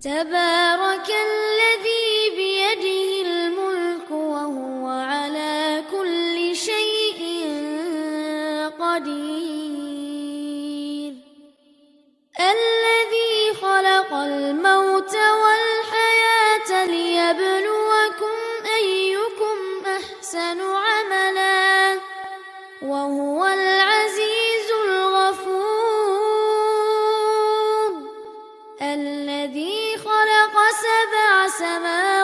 تبارك الذي بيده الملك وهو على كل شيء قدير. الذي خلق الموت والحياة ليبلوكم أيكم أحسن عملا وهو العزيز الغفور. الذي خلق 7 سماوات